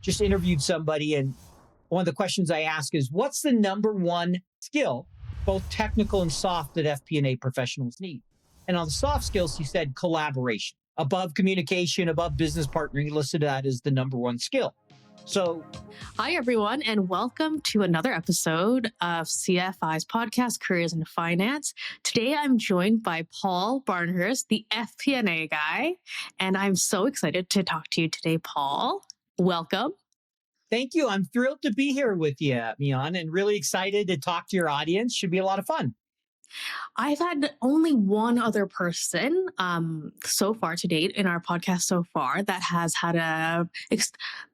just interviewed somebody, and one of the questions I ask is, what's the number one skill, both technical and soft, that FP&A professionals need? And on the soft skills, he said collaboration. Above communication, above business partnering, he listed that as the number one skill. So, hi, everyone, and welcome to another episode of CFI's podcast, Careers in Finance. Today, I'm joined by Paul Barnhurst, the FP&A Guy, and I'm so excited to talk to you today, Paul. Welcome. Thank you. I'm thrilled to be here with you, Mian, and really excited to talk to your audience. Should be a lot of fun. I've had only one other person so far to date in our podcast so far that has had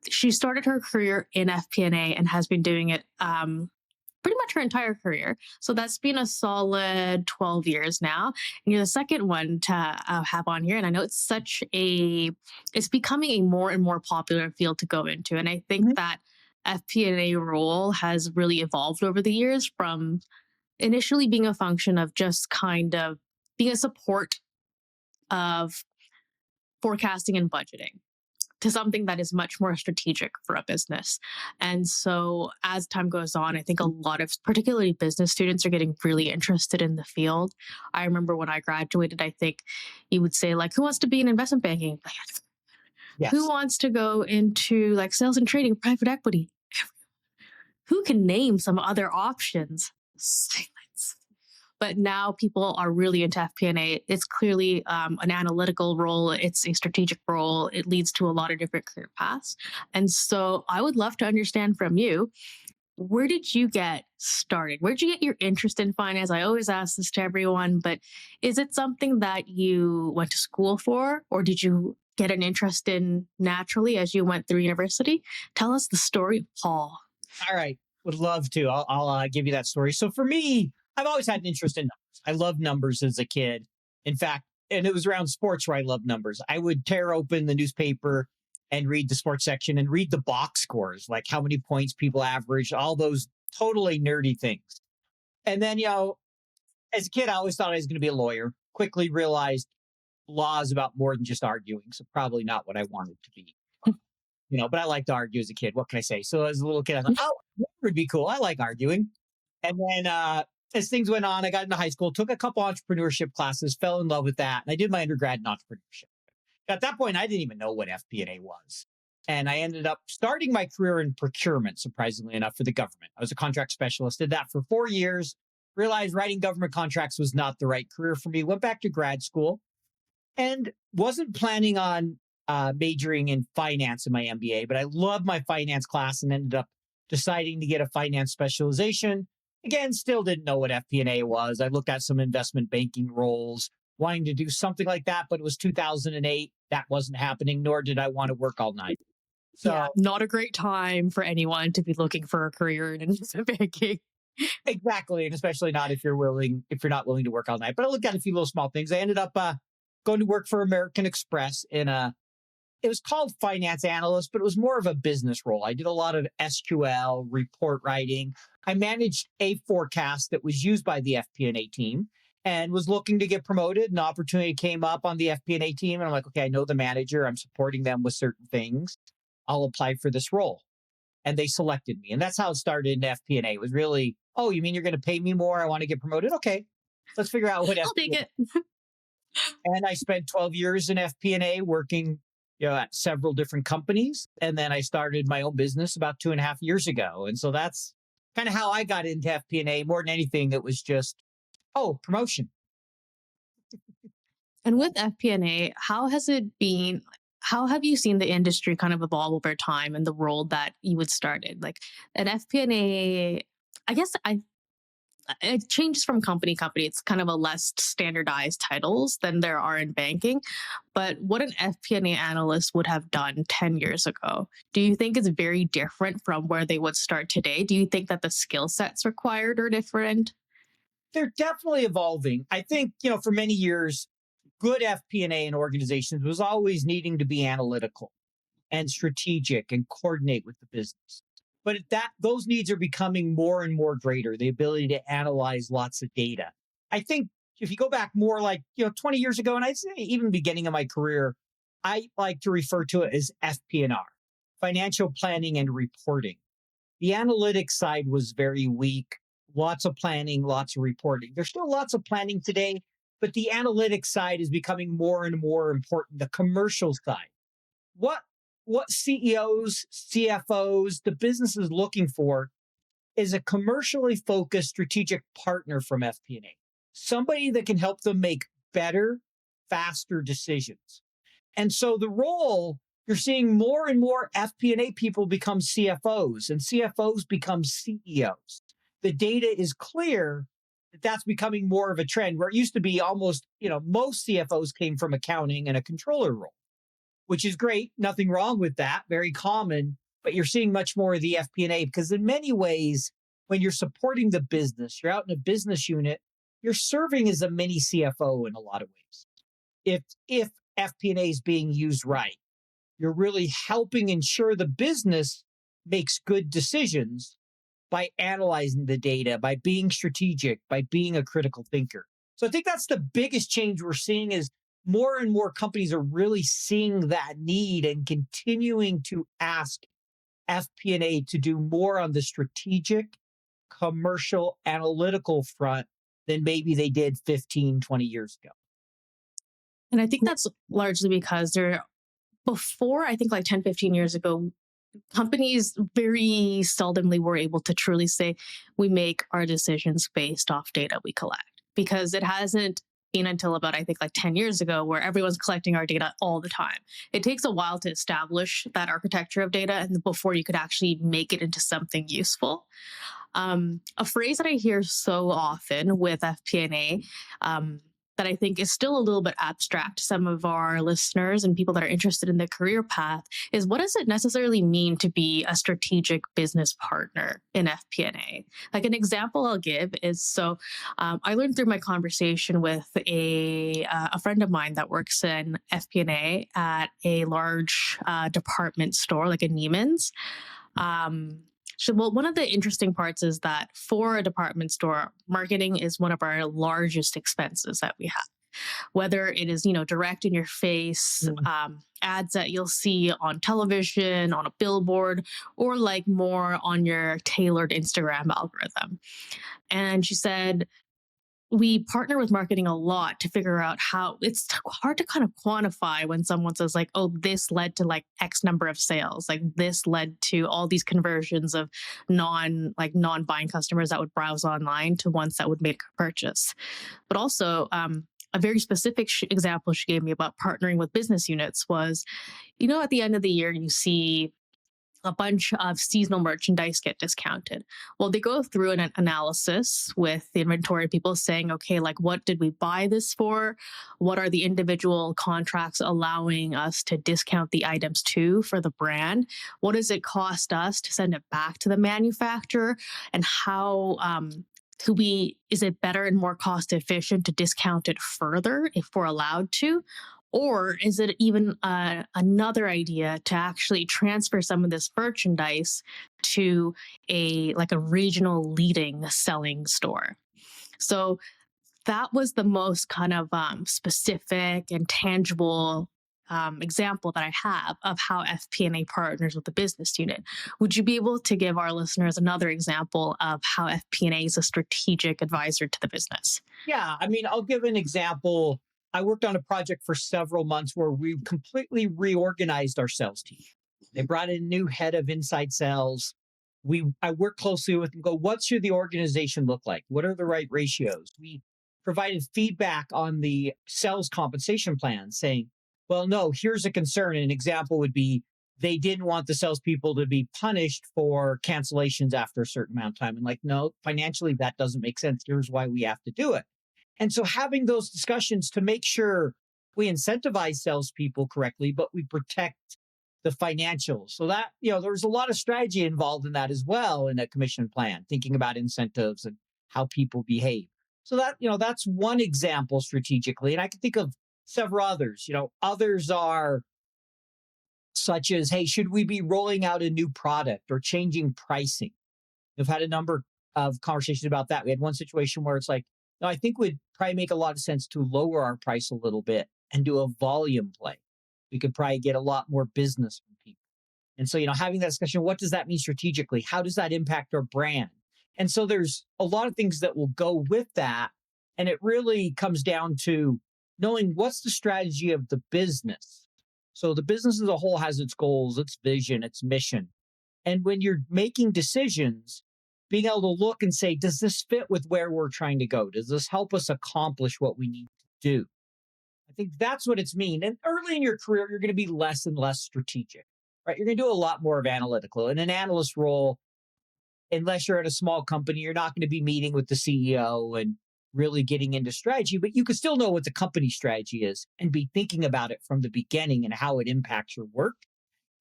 she started her career in FP&A and has been doing it pretty much her entire career. So that's been a solid 12 years now. And you're the second one to have on here. And I know it's becoming a more and more popular field to go into. And I think that FP&A role has really evolved over the years from initially being a function of just kind of being a support of forecasting and budgeting to something that is much more strategic for a business. And so as time goes on, I think a lot of particularly business students are getting really interested in the field. I remember when I graduated, I think you would say, like, who wants to be in investment banking? Yes. Who wants to go into like sales and trading, private equity? Who can name some other options? Silence. But now people are really into FP&A. It's clearly an analytical role. It's a strategic role. It leads to a lot of different career paths. And so I would love to understand from you, where did you get started? Where did you get your interest in finance? I always ask this to everyone, but is it something that you went to school for, or did you get an interest in naturally as you went through university? Tell us the story, Paul. All right. Would love to. I'll give you that story. So for me, I've always had an interest in numbers. I loved numbers as a kid. In fact, and it was around sports where I loved numbers. I would tear open the newspaper and read the sports section and read the box scores, like how many points people averaged, all those totally nerdy things. And then, as a kid, I always thought I was going to be a lawyer. Quickly realized law is about more than just arguing. So probably not what I wanted to be. But I liked to argue as a kid. What can I say? So as a little kid, I thought, that would be cool. I like arguing. And then as things went on, I got into high school, took a couple entrepreneurship classes, fell in love with that. And I did my undergrad in entrepreneurship. At that point, I didn't even know what FP&A was. And I ended up starting my career in procurement, surprisingly enough, for the government. I was a contract specialist, did that for 4 years, realized writing government contracts was not the right career for me, went back to grad school, and wasn't planning on majoring in finance in my MBA, but I loved my finance class and ended up deciding to get a finance specialization. Again, still didn't know what FP&A was. I looked at some investment banking roles, wanting to do something like that, but it was 2008. That wasn't happening, nor did I want to work all night. So, yeah, not a great time for anyone to be looking for a career in investment banking. Exactly, and especially not if you're not willing to work all night. But I looked at a few little small things. I ended up going to work for American Express it was called finance analyst, but it was more of a business role. I did a lot of SQL, report writing. I managed a forecast that was used by the FP&A team and was looking to get promoted. An opportunity came up on the FP&A team. And I'm like, okay, I know the manager. I'm supporting them with certain things. I'll apply for this role. And they selected me. And that's how it started in FP&A. It was really, oh, you mean you're going to pay me more? I want to get promoted. Okay, let's figure out what I'll take it. And I spent 12 years in FP&A working at several different companies. And then I started my own business about 2.5 years ago. And so that's kind of how I got into FP&A. More than anything, it was just, promotion. And with FP&A, how has it been? How have you seen the industry kind of evolve over time and the role that you had started? Like at FP&A, I guess it changes from company to company. It's kind of a less standardized titles than there are in banking. But what an FP&A analyst would have done 10 years ago, do you think is very different from where they would start today? Do you think that the skill sets required are different? They're definitely evolving. I think, for many years, good FP&A in organizations was always needing to be analytical and strategic and coordinate with the business. But those needs are becoming more and more greater, the ability to analyze lots of data. I think if you go back more like, 20 years ago, and I'd say even beginning of my career, I like to refer to it as FP&R, financial planning and reporting. The analytics side was very weak. Lots of planning, lots of reporting. There's still lots of planning today, but the analytics side is becoming more and more important. The commercial side. What what CEOs, CFOs, the business is looking for is a commercially focused strategic partner from FP&A. Somebody that can help them make better, faster decisions. And so the role, you're seeing more and more FP&A people become CFOs and CFOs become CEOs. The data is clear that that's becoming more of a trend where it used to be almost, most CFOs came from accounting and a controller role, which is great. Nothing wrong with that. Very common. But you're seeing much more of the FP&A because in many ways, when you're supporting the business, you're out in a business unit, you're serving as a mini CFO in a lot of ways. If FP&A is being used right, you're really helping ensure the business makes good decisions by analyzing the data, by being strategic, by being a critical thinker. So I think that's the biggest change we're seeing is more and more companies are really seeing that need and continuing to ask FP&A to do more on the strategic, commercial, analytical front than maybe they did 15, 20 years ago. And I think that's largely because before, I think like 10, 15 years ago, companies very seldomly were able to truly say, we make our decisions based off data we collect. Because it hasn't been until about, I think, like 10 years ago where everyone's collecting our data all the time. It takes a while to establish that architecture of data and before you could actually make it into something useful. A phrase that I hear so often with FP&A that I think is still a little bit abstract to some of our listeners and people that are interested in the career path is what does it necessarily mean to be a strategic business partner in FP&A? Like an example I'll give is I learned through my conversation with a friend of mine that works in FP&A at a large department store like a Neiman's. One of the interesting parts is that for a department store, marketing is one of our largest expenses that we have. Whether it is, direct in your face, ads that you'll see on television, on a billboard, or like more on your tailored Instagram algorithm. And she said, we partner with marketing a lot to figure out how it's hard to kind of quantify when someone says like, oh, this led to like X number of sales, like this led to all these conversions of non-buying customers that would browse online to ones that would make a purchase. But also a very specific example she gave me about partnering with business units was, at the end of the year, you see a bunch of seasonal merchandise get discounted. Well, they go through an analysis with the inventory people saying, okay, like what did we buy this for? What are the individual contracts allowing us to discount the items to for the brand? What does it cost us to send it back to the manufacturer? And how is it better and more cost efficient to discount it further if we're allowed to? Or is it even another idea to actually transfer some of this merchandise to a regional leading selling store? So that was the most kind of specific and tangible example that I have of how FP&A partners with the business unit. Would you be able to give our listeners another example of how FP&A is a strategic advisor to the business? Yeah, I mean, I'll give an example. I worked on a project for several months where we completely reorganized our sales team. They brought in a new head of inside sales. I worked closely with them, what should the organization look like? What are the right ratios? We provided feedback on the sales compensation plan saying, well, no, here's a concern. An example would be they didn't want the salespeople to be punished for cancellations after a certain amount of time. And no, financially, that doesn't make sense. Here's why we have to do it. And so having those discussions to make sure we incentivize salespeople correctly, but we protect the financials. So that, there's a lot of strategy involved in that as well in a commission plan, thinking about incentives and how people behave. So that, that's one example strategically. And I can think of several others. Others are such as, hey, should we be rolling out a new product or changing pricing? We've had a number of conversations about that. We had one situation where it's like, no, I think we'd probably make a lot of sense to lower our price a little bit and do a volume play. We could probably get a lot more business from people. And so, having that discussion, what does that mean strategically? How does that impact our brand? And so there's a lot of things that will go with that. And it really comes down to knowing what's the strategy of the business. So the business as a whole has its goals, its vision, its mission. And when you're making decisions, being able to look and say, does this fit with where we're trying to go? Does this help us accomplish what we need to do? I think that's what it's mean. And early in your career, you're going to be less and less strategic, right? You're going to do a lot more of analytical. In an analyst role, unless you're at a small company, you're not going to be meeting with the CEO and really getting into strategy, but you can still know what the company strategy is and be thinking about it from the beginning and how it impacts your work.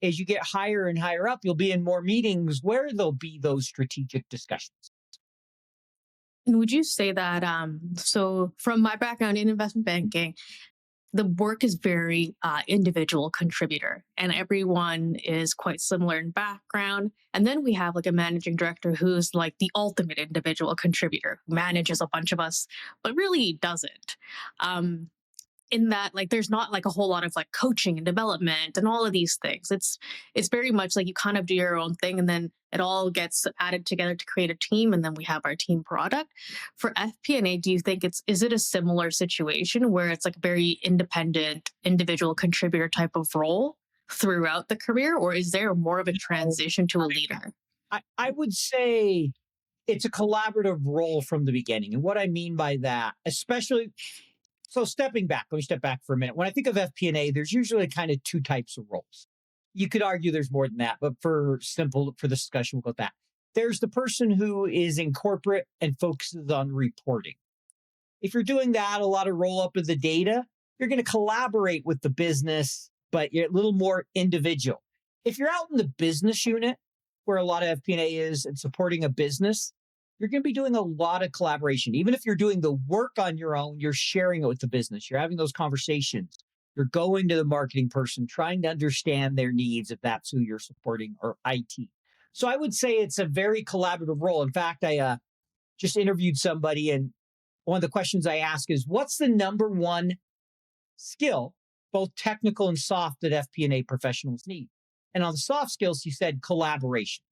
As you get higher and higher up, you'll be in more meetings where there'll be those strategic discussions. And would you say that, so from my background in investment banking, the work is very individual contributor and everyone is quite similar in background. And then we have like a managing director who's like the ultimate individual contributor, who manages a bunch of us, but really doesn't. In that, like, there's not like a whole lot of like coaching and development and all of these things. It's very much like you kind of do your own thing and then it all gets added together to create a team, and then we have our team product. For FP&A, do you think is it a similar situation where it's like a very independent individual contributor type of role throughout the career, or is there more of a transition to a leader? I would say it's a collaborative role from the beginning. And what I mean by that, especially, so stepping back, let me step back for a minute. When I think of FP&A, there's usually kind of two types of roles. You could argue there's more than that, but for the discussion, we'll go with that. There's the person who is in corporate and focuses on reporting. If you're doing that, a lot of roll up of the data, you're going to collaborate with the business, but you're a little more individual. If you're out in the business unit, where a lot of FP&A is and supporting a business, you're going to be doing a lot of collaboration. Even if you're doing the work on your own, you're sharing it with the business. You're having those conversations. You're going to the marketing person, trying to understand their needs if that's who you're supporting, or IT. So I would say it's a very collaborative role. In fact, I just interviewed somebody, and one of the questions I ask is, what's the number one skill, both technical and soft, that FP&A professionals need? And on the soft skills, he said collaboration.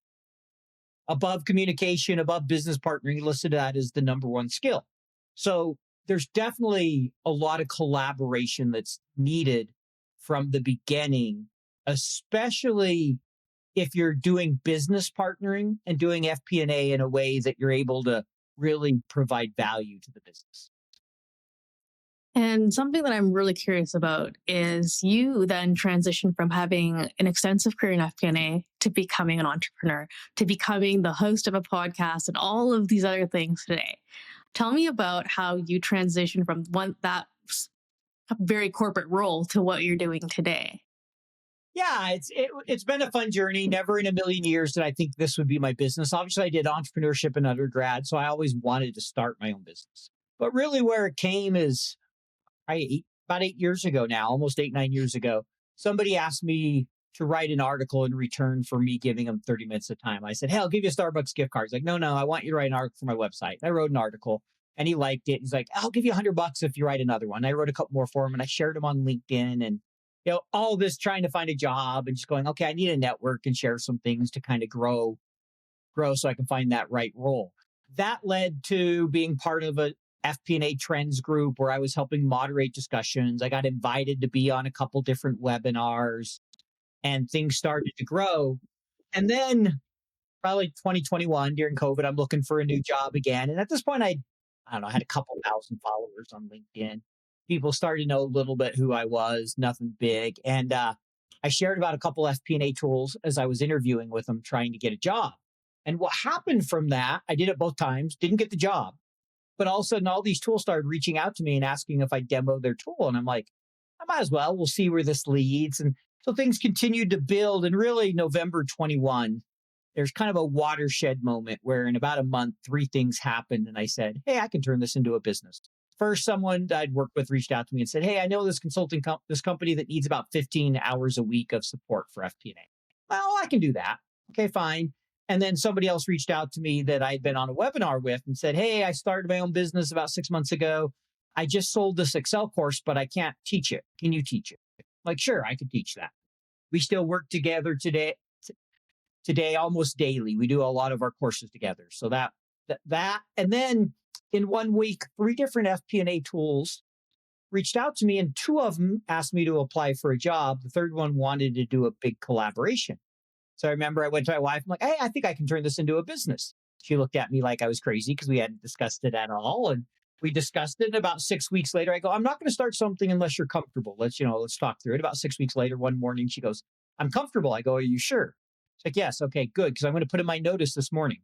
Above communication, above business partnering, he listed that as the number one skill. So there's definitely a lot of collaboration that's needed from the beginning, especially if you're doing business partnering and doing FP&A in a way that you're able to really provide value to the business. And something that I'm really curious about is you then transition from having an extensive career in FP&A to becoming an entrepreneur, to becoming the host of a podcast and all of these other things today. Tell me about how you transition from that very corporate role to what you're doing today. Yeah, it's been a fun journey. Never in a million years did I think this would be my business. Obviously, I did entrepreneurship in undergrad, so I always wanted to start my own business. But really where it came is about 8 years ago now, almost 8, 9 years ago, somebody asked me to write an article in return for me giving them 30 minutes of time. I said, hey, I'll give you a Starbucks gift card. He's like, no, I want you to write an article for my website. I wrote an article and he liked it. He's like, I'll give you $100 if you write another one. I wrote a couple more for him and I shared them on LinkedIn, and all this trying to find a job and just going, okay, I need a network and share some things to kind of grow so I can find that right role. That led to being part of a FP&A trends group where I was helping moderate discussions. I got invited to be on a couple different webinars and things started to grow. And then probably 2021 during COVID, I'm looking for a new job again. And at this point, I don't know, I had a couple thousand followers on LinkedIn. People started to know a little bit who I was, nothing big. And I shared about a couple FP&A tools as I was interviewing with them, trying to get a job. And what happened from that, I did it both times, didn't get the job. But all of a sudden, all these tools started reaching out to me and asking if I demo their tool. And I'm like, I might as well. We'll see where this leads. And so things continued to build. And really, November 21, there's kind of a watershed moment where in about a month, 3 things happened. And I said, hey, I can turn this into a business. First, someone I'd worked with reached out to me and said, hey, I know this this company that needs about 15 hours a week of support for FP&A. Well, I can do that. Okay, fine. And then somebody else reached out to me that I'd been on a webinar with and said, hey, I started my own business about 6 months ago. I just sold this Excel course, but I can't teach it. Can you teach it? I'm like, sure, I could teach that. We still work together today today almost daily. We do a lot of our courses together. So that, and then in 1 week, 3 different FP&A tools reached out to me, and 2 of them asked me to apply for a job. The third one wanted to do a big collaboration. So I remember I went to my wife. I'm like, hey, I think I can turn this into a business. She looked at me like I was crazy because we hadn't discussed it at all. And we discussed it. And about 6 weeks later, I go, I'm not going to start something unless you're comfortable. Let's talk through it. About 6 weeks later, one morning, she goes, I'm comfortable. I go, are you sure? She's like, yes. Okay, good. Because I'm going to put in my notice this morning.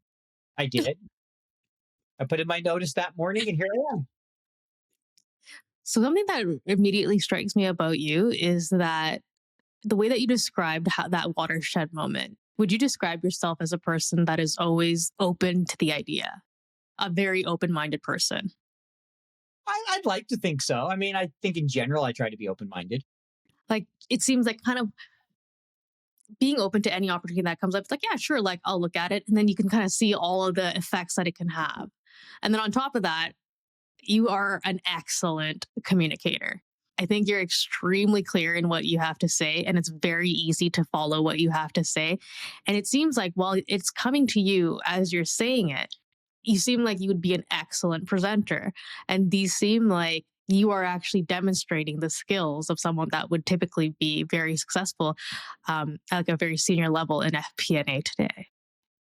I did. I put in my notice that morning, and here I am. So something that immediately strikes me about you is that the way that you described how that watershed moment, would you describe yourself as a person that is always open to the idea? A very open-minded person? I'd like to think so. I mean, I think in general, I try to be open minded. Like it seems like kind of being open to any opportunity that comes up. It's like, yeah, sure, like I'll look at it. And then you can kind of see all of the effects that it can have. And then on top of that, you are an excellent communicator. I think you're extremely clear in what you have to say, and it's very easy to follow what you have to say. And it seems like while it's coming to you as you're saying it, you seem like you would be an excellent presenter. And these seem like you are actually demonstrating the skills of someone that would typically be very successful at like a very senior level in FP&A today.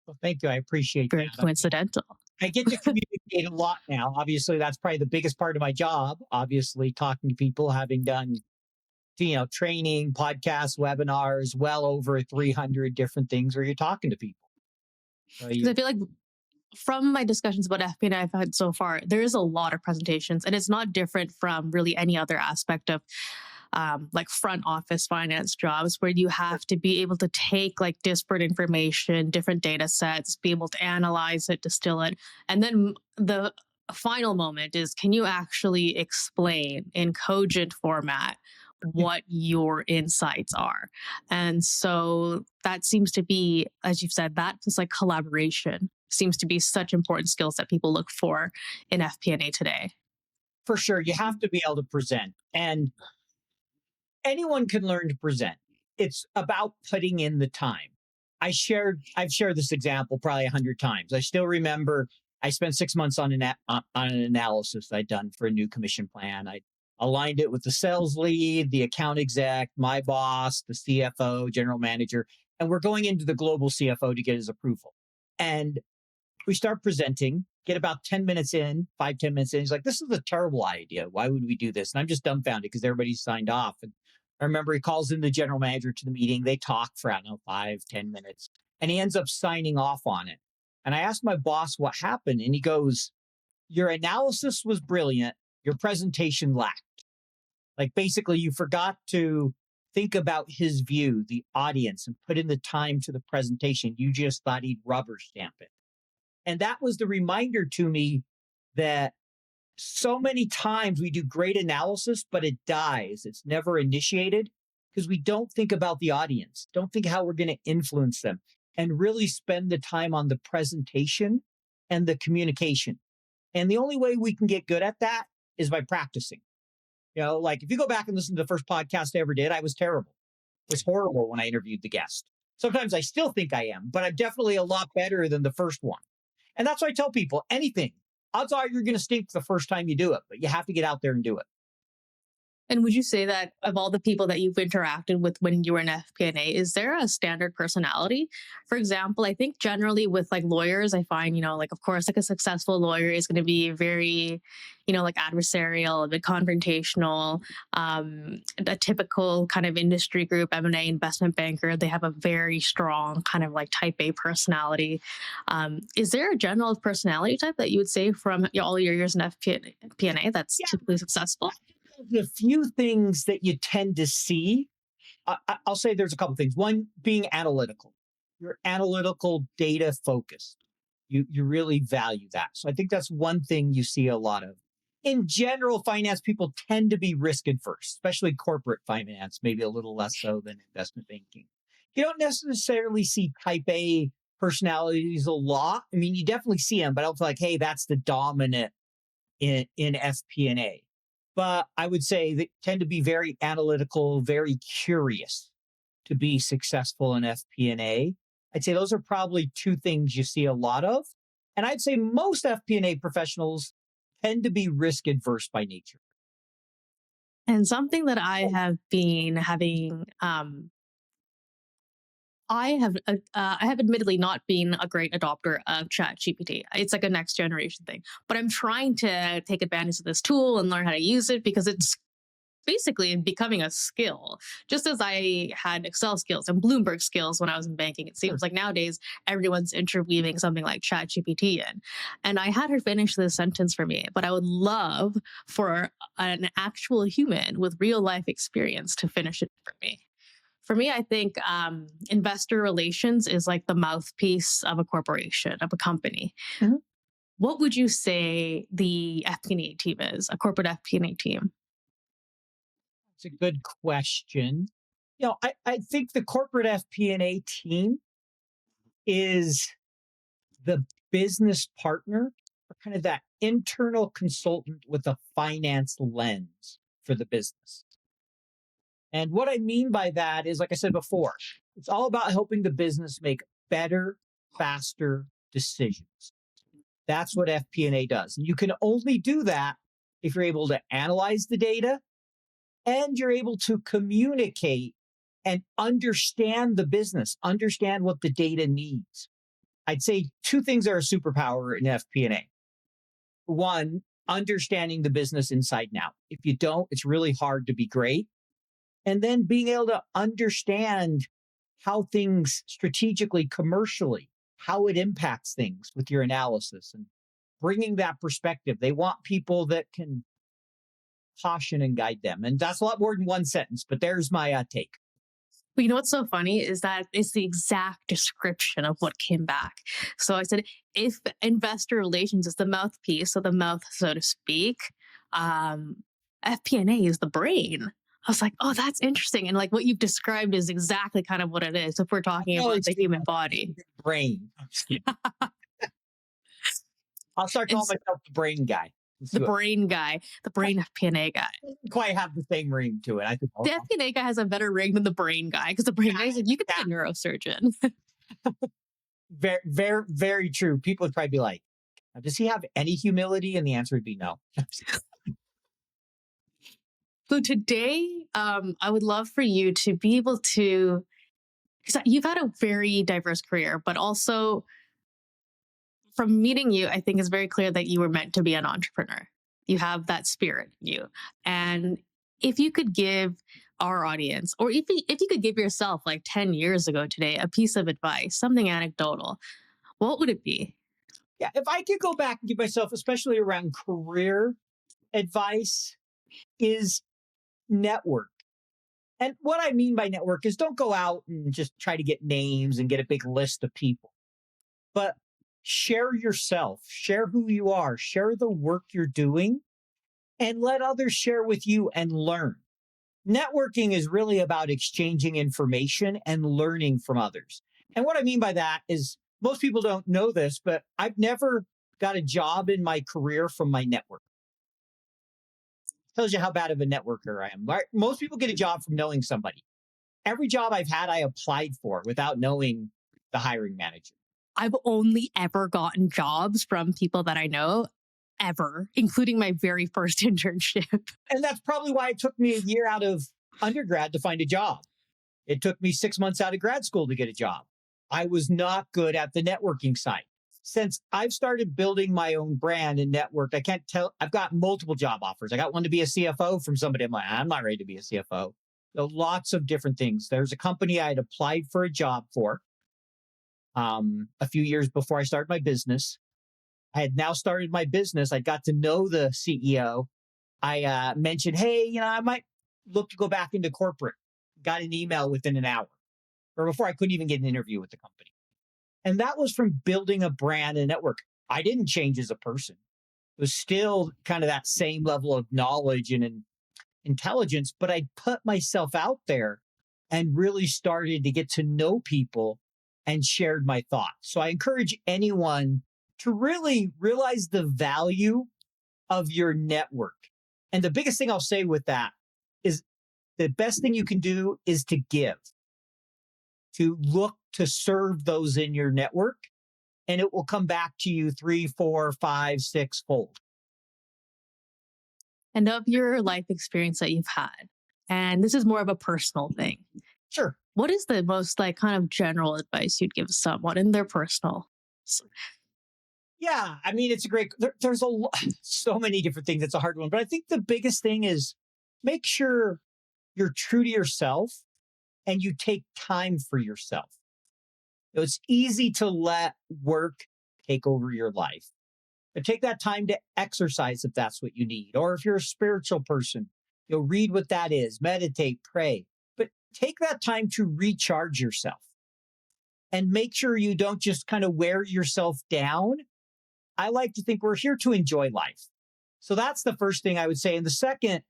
Well, thank you. I appreciate Very that. coincidental. I get to communicate a lot now. Obviously, that's probably the biggest part of my job. Obviously, talking to people, having done training, podcasts, webinars, well over 300 different things where you're talking to people. So Because I you, feel like from my discussions about FP&A I've had so far, there is a lot of presentations, and it's not different from really any other aspect of like front office finance jobs where you have to be able to take like disparate information, different data sets, be able to analyze it, distill it. And then the final moment is can you actually explain in cogent format what your insights are? And so that seems to be, as you've said, that plus like collaboration seems to be such important skills that people look for in FP&A today. for sure, you have to be able to present, and anyone can learn to present. It's about putting in the time. I've shared this example probably 100 times. I still remember I spent 6 months on an analysis I'd done for a new commission plan. I aligned it with the sales lead, the account exec, my boss, the CFO, general manager, and we're going into the global CFO to get his approval. And we start presenting, get about 10 minutes in, 5, 10 minutes in. He's like, this is a terrible idea. Why would we do this? And I'm just dumbfounded because everybody's signed off. And I remember he calls in the general manager to the meeting. They talk for, I don't know, 5, 10 minutes. And he ends up signing off on it. And I asked my boss what happened. And he goes, your analysis was brilliant. Your presentation lacked. Like basically, you forgot to think about his view, the audience, and put in the time to the presentation. You just thought he'd rubber stamp it. And that was the reminder to me that so many times we do great analysis, but it dies. It's never initiated because we don't think about the audience, don't think how we're going to influence them, and really spend the time on the presentation and the communication. And the only way we can get good at that is by practicing. Like if you go back and listen to the first podcast I ever did, I was terrible. It was horrible when I interviewed the guest. Sometimes I still think I am, but I'm definitely a lot better than the first one. And that's why I tell people anything. Odds are you're going to stink the first time you do it, but you have to get out there and do it. And would you say that of all the people that you've interacted with when you were in FP&A, is there a standard personality? For example, I think generally with like lawyers, I find, like, of course, like a successful lawyer is going to be very, like adversarial, a bit confrontational. A typical kind of industry group, M&A investment banker, they have a very strong kind of like type A personality. Is there a general personality type that you would say from all your years in FP&A that's typically successful? The few things that you tend to see, I'll say there's a couple things. One, being analytical. You're analytical, data focused. You really value that. So I think that's one thing you see a lot of. In general, finance people tend to be risk adverse, especially corporate finance, maybe a little less so than investment banking. You don't necessarily see type A personalities a lot. I mean, you definitely see them, but I don't feel like, hey, that's the dominant in FP&A. But I would say they tend to be very analytical, very curious to be successful in FP&A. I'd say those are probably two things you see a lot of. And I'd say most FP&A professionals tend to be risk adverse by nature. And something that I have been having, I have admittedly not been a great adopter of ChatGPT. It's like a next generation thing, but I'm trying to take advantage of this tool and learn how to use it because it's basically becoming a skill. Just as I had Excel skills and Bloomberg skills when I was in banking, it Sure. seems like nowadays everyone's interweaving something like ChatGPT in. And I had her finish this sentence for me, but I would love for an actual human with real life experience to finish it for me. For me, I think investor relations is like the mouthpiece of a corporation, of a company. Mhm. What would you say the FP&A team is, a corporate FP&A team? It's a good question. I think the corporate FP&A team is the business partner, or kind of that internal consultant with a finance lens for the business. And what I mean by that is, like I said before, it's all about helping the business make better, faster decisions. That's what FP&A does. And you can only do that if you're able to analyze the data and you're able to communicate and understand the business, understand what the data needs. I'd say two things are a superpower in FP&A. One, understanding the business inside and out. If you don't, it's really hard to be great. And then being able to understand how things strategically, commercially, how it impacts things with your analysis and bringing that perspective. They want people that can caution and guide them. And that's a lot more than one sentence, but there's my take. But you know what's so funny is that it's the exact description of what came back. So I said, if investor relations is the mouthpiece, so the mouth, so to speak, FP&A is the brain. I was like, oh, that's interesting. And like what you've described is exactly kind of what it is if we're I talking know about it's the human body. brain. I'm just kidding. I'll start calling It's myself the brain guy. Let's the do it. brain guy, the brain FP&A guy. Doesn't quite have the same ring to it. I think. The FP&A guy has a better ring than the brain guy because the brain guy is like, you could be a neurosurgeon. Very, very, very true. People would probably be like, does he have any humility? And the answer would be no. So today, I would love for you to be able to, because you've had a very diverse career, but also from meeting you, I think it's very clear that you were meant to be an entrepreneur. You have that spirit in you. And if you could give our audience, or if you could give yourself like 10 years ago today, a piece of advice, something anecdotal, what would it be? Yeah, if I could go back and give myself, especially around career advice, is network. And what I mean by network is don't go out and just try to get names and get a big list of people, but share yourself, share who you are, share the work you're doing, and let others share with you and learn. Networking is really about exchanging information and learning from others. And what I mean by that is most people don't know this, but I've never got a job in my career from my network. Tells you how bad of a networker I am. Right? Most people get a job from knowing somebody. Every job I've had, I applied for without knowing the hiring manager. I've only ever gotten jobs from people that I know, ever, including my very first internship. And that's probably why it took me a year out of undergrad to find a job. It took me 6 months out of grad school to get a job. I was not good at the networking side. Since I've started building my own brand and network, I can't tell. I've got multiple job offers. I got one to be a CFO from somebody. I'm like, I'm not ready to be a CFO. So lots of different things. There's a company I had applied for a job for a few years before I started my business. I had now started my business. I got to know the CEO. I mentioned, hey, I might look to go back into corporate. Got an email within an hour, or before I couldn't even get an interview with the company. And that was from building a brand and network. I didn't change as a person. It was still kind of that same level of knowledge and intelligence, but I put myself out there and really started to get to know people and shared my thoughts. So I encourage anyone to really realize the value of your network. And the biggest thing I'll say with that is the best thing you can do is to give, to look to serve those in your network, and it will come back to you 3, 4, 5, 6 fold. And of your life experience that you've had, and this is more of a personal thing, Sure. what is the most like kind of general advice you'd give someone in their personal? Yeah, I mean, it's a great. There's so many different things. It's a hard one, but I think the biggest thing is make sure you're true to yourself and you take time for yourself. It's easy to let work take over your life, but take that time to exercise if that's what you need, or if you're a spiritual person, you'll read what that is, meditate, pray, but take that time to recharge yourself and make sure you don't just kind of wear yourself down. I like to think we're here to enjoy life. So that's the first thing I would say. And the second,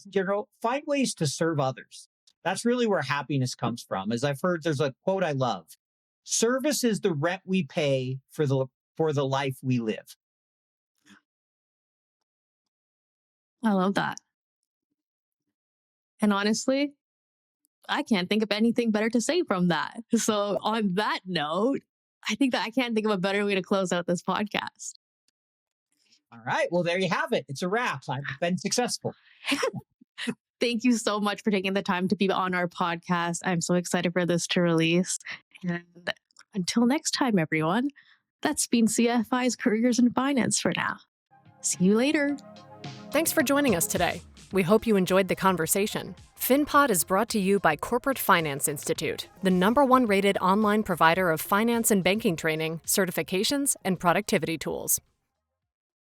in general, find ways to serve others. That's really where happiness comes from. As I've heard, there's a quote I love. Service is the rent we pay for the life we live. I love that. And honestly, I can't think of anything better to say from that. So on that note, I think that I can't think of a better way to close out this podcast. All right. Well, there you have it. It's a wrap. I've been successful. Thank you so much for taking the time to be on our podcast. I'm so excited for this to release. And until next time, everyone, that's been CFI's Careers in Finance for now. See you later. Thanks for joining us today. We hope you enjoyed the conversation. FinPod is brought to you by Corporate Finance Institute, the #1 rated online provider of finance and banking training, certifications, and productivity tools.